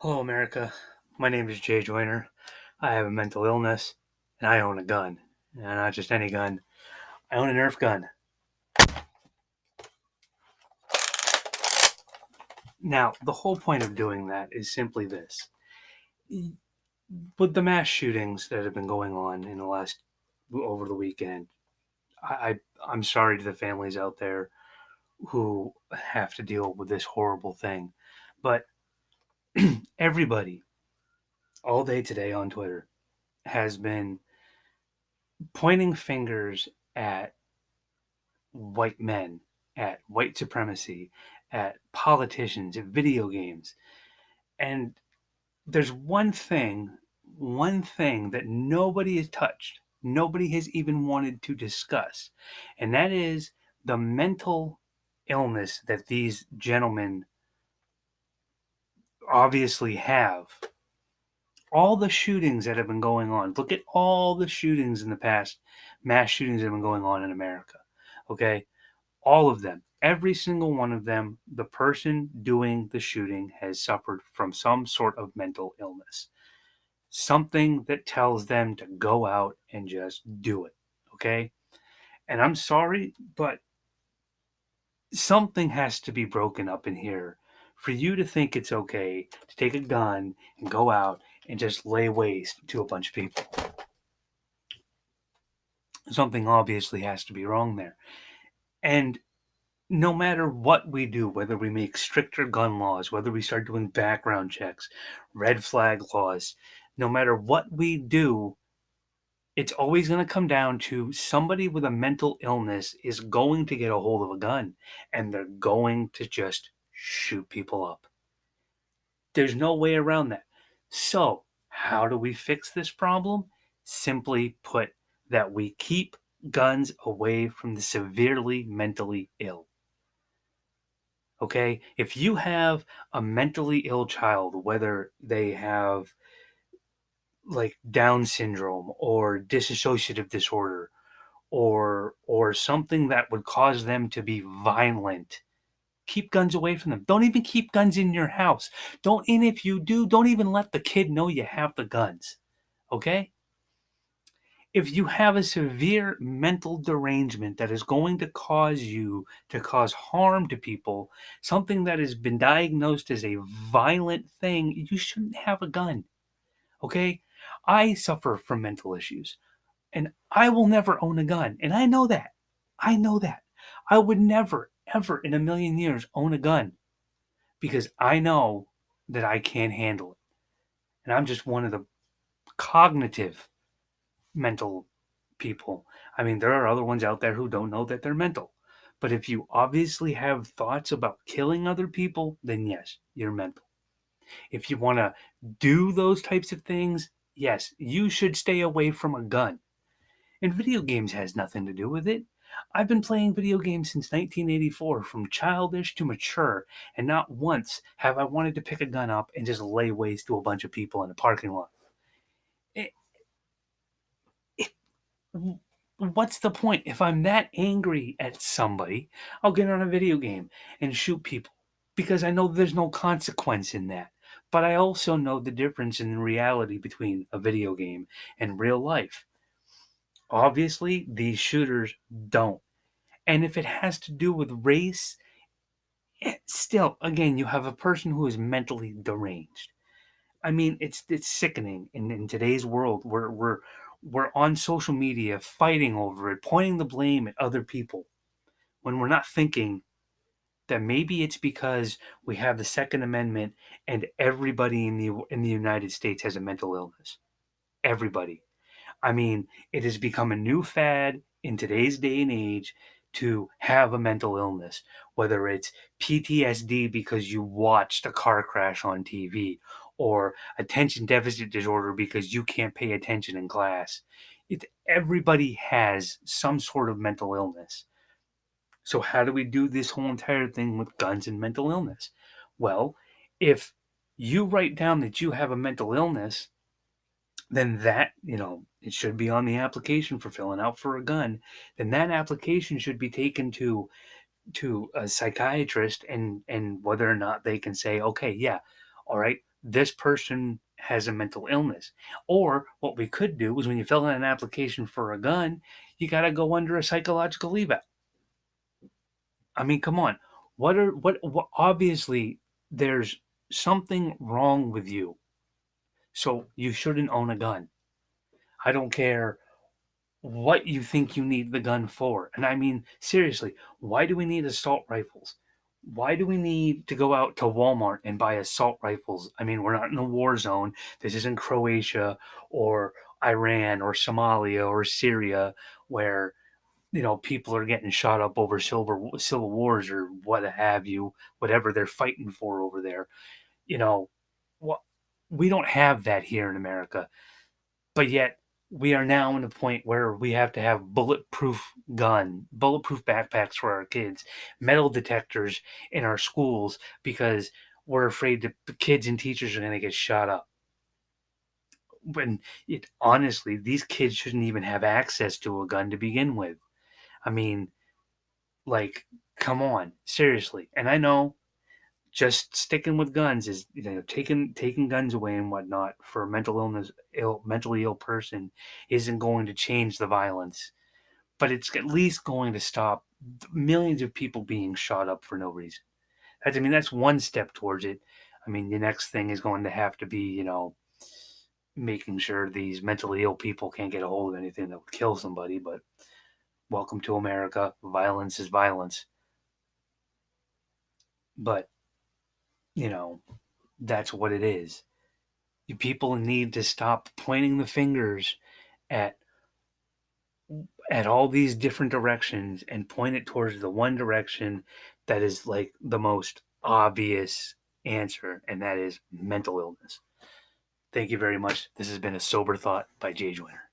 Hello, America. My name is Jay Joyner. I have a mental illness, and I own a gun. And not just any gun. I own a Nerf gun. Now, the whole point of doing that is simply this. With the mass shootings that have been going on in the last over the weekend, I'm sorry to the families out there who have to deal with this horrible thing. But everybody, all day today on Twitter, has been pointing fingers at white men, at white supremacy, at politicians, at video games. And there's one thing that nobody has touched, nobody has even wanted to discuss, and that is the mental illness that these gentlemen obviously have. All the shootings that have been going on, look at all the shootings in the past, mass shootings that have been going on in America. Okay, all of them, every single one of them, the person doing the shooting has suffered from some sort of mental illness. Something that tells them to go out and just do it. Okay? And I'm sorry, but something has to be broken up in here for you to think it's okay to take a gun and go out and just lay waste to a bunch of people. Something obviously has to be wrong there. And no matter what we do, whether we make stricter gun laws, whether we start doing background checks, red flag laws, no matter what we do, it's always going to come down to somebody with a mental illness is going to get a hold of a gun and they're going to just shoot people up. There's no way around that. So, how do we fix this problem? Simply put, that we keep guns away from the severely mentally ill. Okay, if you have a mentally ill child, whether they have like Down syndrome or dissociative disorder or something that would cause them to be violent, keep guns away from them. Don't even keep guns in your house. Don't, and if you do, don't even let the kid know you have the guns. Okay? If you have a severe mental derangement that is going to cause you to cause harm to people, something that has been diagnosed as a violent thing, you shouldn't have a gun. Okay? I suffer from mental issues and I will never own a gun. And I know that. I know that. I would never, ever in a million years own a gun because I know that I can't handle it. And I'm just one of the cognitive mental people. I mean, there are other ones out there who don't know that they're mental. But if you obviously have thoughts about killing other people, then yes, you're mental. If you want to do those types of things, yes, you should stay away from a gun. And video games has nothing to do with it. I've been playing video games since 1984, from childish to mature, and not once have I wanted to pick a gun up and just lay waste to a bunch of people in a parking lot. It, it, what's the point? If I'm that angry at somebody, I'll get on a video game and shoot people because I know there's no consequence in that. But I also know the difference in reality between a video game and real life. Obviously, these shooters don't. And if it has to do with race, still, again, you have a person who is mentally deranged. I mean, it's sickening in today's world. We're on social media fighting over it, pointing the blame at other people when we're not thinking that maybe it's because we have the Second Amendment and everybody in the United States has a mental illness. Everybody. I mean, it has become a new fad in today's day and age to have a mental illness, whether it's PTSD because you watched a car crash on TV or attention deficit disorder because you can't pay attention in class. Everybody has some sort of mental illness. So, how do we do this whole entire thing with guns and mental illness? Well, if you write down that you have a mental illness, then that, it should be on the application for filling out for a gun. Then that application should be taken to a psychiatrist and whether or not they can say, okay, yeah, all right, this person has a mental illness. Or what we could do is when you fill in an application for a gun, you got to go under a psychological eval. I mean, come on. What obviously there's something wrong with you. So you shouldn't own a gun. I don't care what you think you need the gun for. And I mean, seriously, why do we need assault rifles? Why do we need to go out to Walmart and buy assault rifles? I mean, we're not in a war zone. This isn't Croatia or Iran or Somalia or Syria where, people are getting shot up over civil wars or what have you, whatever they're fighting for over there. You know, what we don't have that here in America. But yet we are now in a point where we have to have bulletproof backpacks for our kids, metal detectors in our schools because we're afraid that the kids and teachers are going to get shot up. When honestly, these kids shouldn't even have access to a gun to begin with. I mean, like, come on, seriously. And I know just sticking with guns is taking guns away and whatnot for a mentally ill person isn't going to change the violence, but it's at least going to stop millions of people being shot up for no reason. That's one step towards it. I mean, the next thing is going to have to be making sure these mentally ill people can't get a hold of anything that would kill somebody. But welcome to America. Violence is violence. But you know that's what it is. People need to stop pointing the fingers at all these different directions and point it towards the one direction that is like the most obvious answer, and that is mental illness. Thank you very much. This has been a sober thought by Jay Joyner.